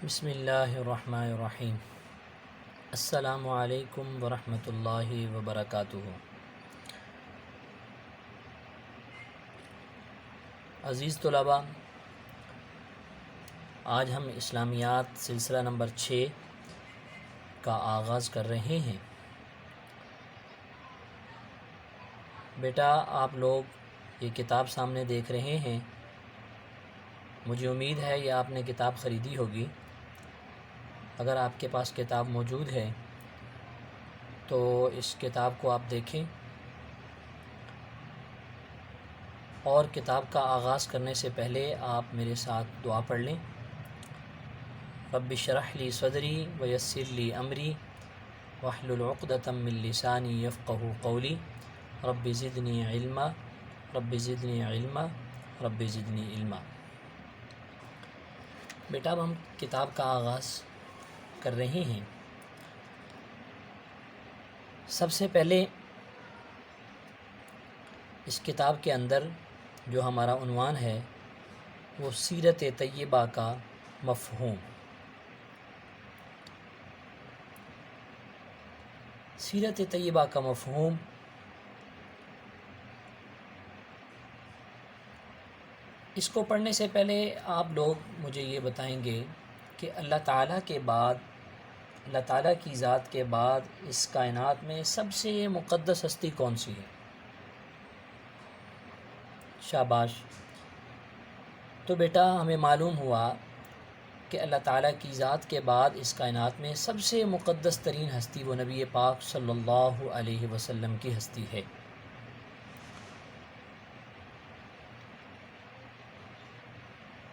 بسم اللہ الرحمن الرحیم۔ السلام علیکم ورحمۃ اللہ وبرکاتہ۔ عزیز طلباء، آج ہم اسلامیات سلسلہ نمبر 6 کا آغاز کر رہے ہیں۔ بیٹا، آپ لوگ یہ کتاب سامنے دیکھ رہے ہیں، مجھے امید ہے یہ آپ نے کتاب خریدی ہوگی۔ اگر آپ کے پاس کتاب موجود ہے تو اس کتاب کو آپ دیکھیں، اور کتاب کا آغاز کرنے سے پہلے آپ میرے ساتھ دعا پڑھ لیں۔ رب اشرح لی صدری ویسر لی امری واحلل عقدۃ من لسانی یفقہوا قولی رب زدنی علما رب زدنی علما رب زدنی علما۔ بیٹا، اب ہم کتاب کا آغاز کر رہے ہیں۔ سب سے پہلے اس کتاب کے اندر جو ہمارا عنوان ہے وہ سیرت طیبہ کا مفہوم۔ سیرت طیبہ کا مفہوم اس کو پڑھنے سے پہلے آپ لوگ مجھے یہ بتائیں گے کہ اللہ تعالیٰ کے بعد، اللہ تعالیٰ کی ذات کے بعد اس کائنات میں سب سے مقدس ہستی کون سی ہے؟ شاباش۔ تو بیٹا، ہمیں معلوم ہوا کہ اللہ تعالیٰ کی ذات کے بعد اس کائنات میں سب سے مقدس ترین ہستی وہ نبی پاک صلی اللہ علیہ وسلم کی ہستی ہے۔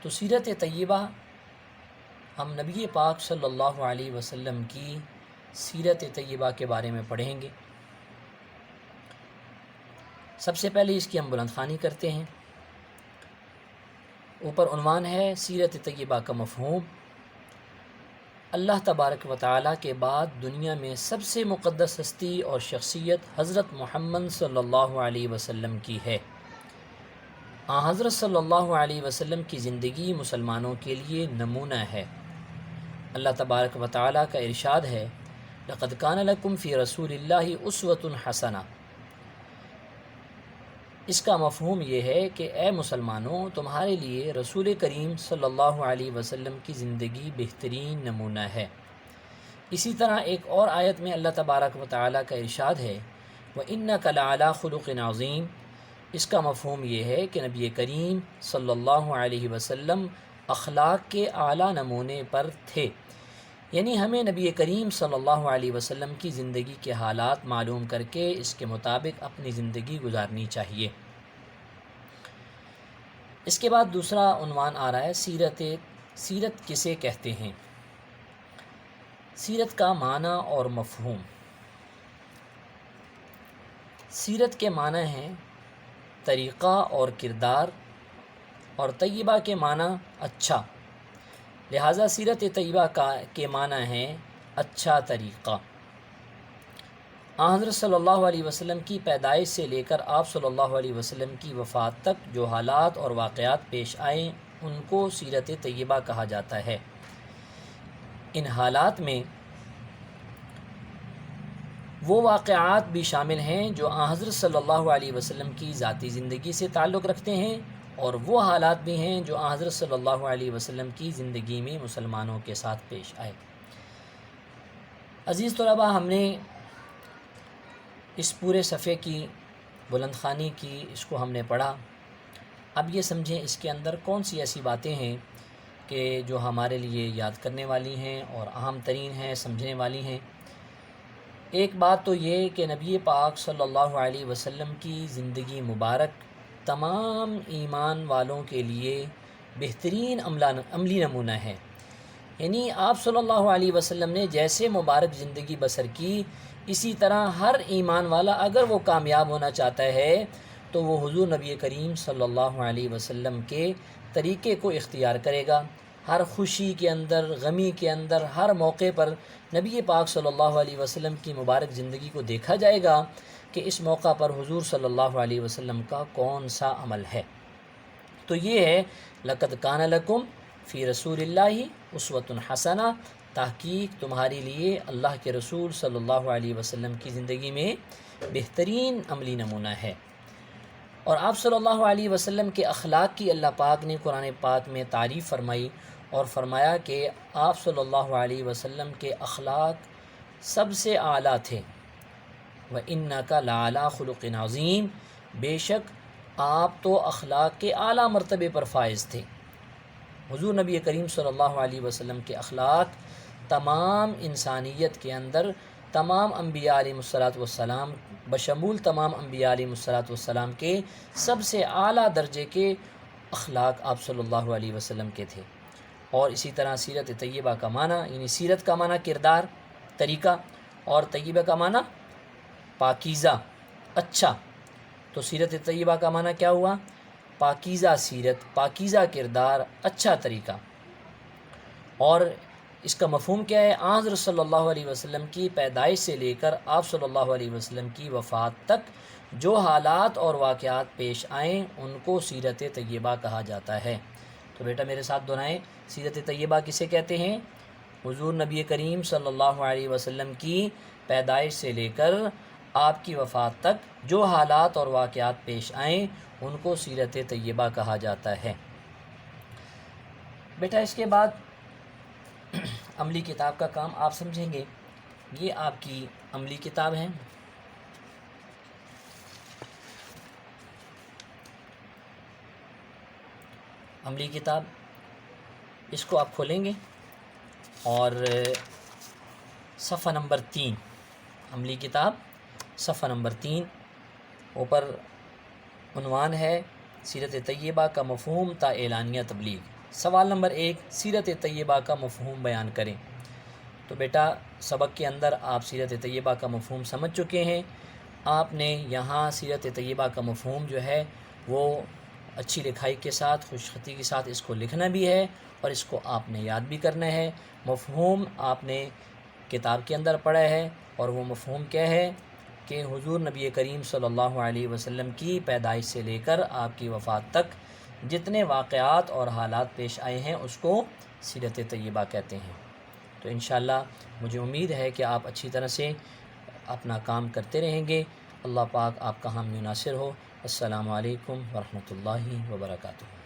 تو سیرت طیبہ، ہم نبی پاک صلی اللہ علیہ وسلم کی سیرت طیبہ کے بارے میں پڑھیں گے۔ سب سے پہلے اس کی ہم بلند خوانی کرتے ہیں۔ اوپر عنوان ہے سیرت طیبہ کا مفہوم۔ اللہ تبارک و تعالیٰ کے بعد دنیا میں سب سے مقدس ہستی اور شخصیت حضرت محمد صلی اللہ علیہ وسلم کی ہے۔ حضرت صلی اللہ علیہ وسلم کی زندگی مسلمانوں کے لیے نمونہ ہے۔ اللہ تبارک و تعالیٰ کا ارشاد ہے، لَقَدْ كَانَ لَكُمْ فِي رَسُولِ اللَّهِ أُسْوَةٌ حَسَنَةٌ۔ اس کا مفہوم یہ ہے کہ اے مسلمانوں، تمہارے لیے رسول کریم صلی اللہ علیہ وسلم کی زندگی بہترین نمونہ ہے۔ اسی طرح ایک اور آیت میں اللہ تبارک و تعالیٰ کا ارشاد ہے، وَإِنَّكَ لَعَلَىٰ خُلُقٍ عَظِيمٍ۔ اس کا مفہوم یہ ہے کہ نبی کریم صلی اللہ علیہ وسلم اخلاق کے اعلیٰ نمونے پر تھے، یعنی ہمیں نبی کریم صلی اللہ علیہ وسلم کی زندگی کے حالات معلوم کر کے اس کے مطابق اپنی زندگی گزارنی چاہیے۔ اس کے بعد دوسرا عنوان آ رہا ہے سیرت کسے کہتے ہیں؟ سیرت کا معنی اور مفہوم۔ سیرت کے معنی ہیں طریقہ اور کردار، اور طیبہ کے معنی اچھا، لہٰذا سیرت طیبہ کے معنی ہیں اچھا طریقہ۔ حضرت صلی اللہ علیہ وسلم کی پیدائش سے لے کر آپ صلی اللہ علیہ وسلم کی وفات تک جو حالات اور واقعات پیش آئیں ان کو سیرت طیبہ کہا جاتا ہے۔ ان حالات میں وہ واقعات بھی شامل ہیں جو حضرت صلی اللہ علیہ وسلم کی ذاتی زندگی سے تعلق رکھتے ہیں، اور وہ حالات بھی ہیں جو حضرت صلی اللہ علیہ وسلم کی زندگی میں مسلمانوں کے ساتھ پیش آئے۔ عزیز طلباء، ہم نے اس پورے صفحے کی بلند خوانی کی، اس کو ہم نے پڑھا۔ اب یہ سمجھیں اس کے اندر کون سی ایسی باتیں ہیں کہ جو ہمارے لیے یاد کرنے والی ہیں اور اہم ترین ہیں، سمجھنے والی ہیں۔ ایک بات تو یہ کہ نبی پاک صلی اللہ علیہ وسلم کی زندگی مبارک تمام ایمان والوں کے لیے بہترین عملی نمونہ ہے، یعنی آپ صلی اللہ علیہ وسلم نے جیسے مبارک زندگی بسر کی، اسی طرح ہر ایمان والا اگر وہ کامیاب ہونا چاہتا ہے تو وہ حضور نبی کریم صلی اللہ علیہ وسلم کے طریقے کو اختیار کرے گا۔ ہر خوشی کے اندر، غمی کے اندر، ہر موقع پر نبی پاک صلی اللہ علیہ وسلم کی مبارک زندگی کو دیکھا جائے گا کہ اس موقع پر حضور صلی اللہ علیہ وسلم کا کون سا عمل ہے۔ تو یہ ہے لَقَدْ كَانَ لَكُمْ فی رسول اللہ اسوۃ حسنہ، تحقیق تمہارے لیے اللہ کے رسول صلی اللہ علیہ وسلم کی زندگی میں بہترین عملی نمونہ ہے۔ اور آپ صلی اللہ علیہ وسلم کے اخلاق کی اللہ پاک نے قرآن پاک میں تعریف فرمائی اور فرمایا کہ آپ صلی اللہ علیہ وسلم کے اخلاق سب سے اعلیٰ تھے۔ وَإِنَّكَ لَعَلَىٰ خُلُقٍ عَظِيمٍ، بے شک آپ تو اخلاق کے اعلیٰ مرتبے پر فائز تھے۔ حضور نبی کریم صلی اللہ علیہ وسلم کے اخلاق تمام انسانیت کے اندر تمام انبیاء علیہ والسلام بشمول تمام انبیاء علیہ والسلام کے سب سے اعلیٰ درجے کے اخلاق آپ صلی اللہ علیہ وسلم کے تھے۔ اور اسی طرح سیرت طیبہ کا معنی، یعنی سیرت کا معنی کردار، طریقہ، اور طیبہ کا معنی پاکیزہ، اچھا۔ تو سیرت طیبہ کا معنی کیا ہوا؟ پاکیزہ سیرت، پاکیزہ کردار، اچھا طریقہ۔ اور اس کا مفہوم کیا ہے؟ حضرت صلی اللہ علیہ وسلم کی پیدائش سے لے کر آپ صلی اللہ علیہ وسلم کی وفات تک جو حالات اور واقعات پیش آئیں ان کو سیرت طیبہ کہا جاتا ہے۔ تو بیٹا میرے ساتھ دہرائیں، سیرت طیبہ کسے کہتے ہیں؟ حضور نبی کریم صلی اللہ علیہ وسلم کی پیدائش سے لے کر آپ کی وفات تک جو حالات اور واقعات پیش آئیں ان کو سیرت طیبہ کہا جاتا ہے۔ بیٹا اس کے بعد عملی کتاب کا کام آپ سمجھیں گے۔ یہ آپ کی عملی کتاب ہے۔ عملی کتاب، اس کو آپ کھولیں گے اور صفحہ نمبر 3، عملی کتاب صفحہ نمبر 3، اوپر عنوان ہے سیرت طیبہ کا مفہوم تا اعلانیہ تبلیغ۔ سوال نمبر 1، سیرت طیبہ کا مفہوم بیان کریں۔ تو بیٹا سبق کے اندر آپ سیرت طیبہ کا مفہوم سمجھ چکے ہیں۔ آپ نے یہاں سیرت طیبہ کا مفہوم جو ہے وہ اچھی لکھائی کے ساتھ، خوش خطی کے ساتھ اس کو لکھنا بھی ہے اور اس کو آپ نے یاد بھی کرنا ہے۔ مفہوم آپ نے کتاب کے اندر پڑھا ہے، اور وہ مفہوم کیا ہے کہ حضور نبی کریم صلی اللہ علیہ وسلم کی پیدائش سے لے کر آپ کی وفات تک جتنے واقعات اور حالات پیش آئے ہیں اس کو سیرت طیبہ کہتے ہیں۔ تو انشاءاللہ مجھے امید ہے کہ آپ اچھی طرح سے اپنا کام کرتے رہیں گے۔ اللہ پاک آپ کا حامی و ناصر ہو۔ السلام علیکم ورحمۃ اللہ وبرکاتہ۔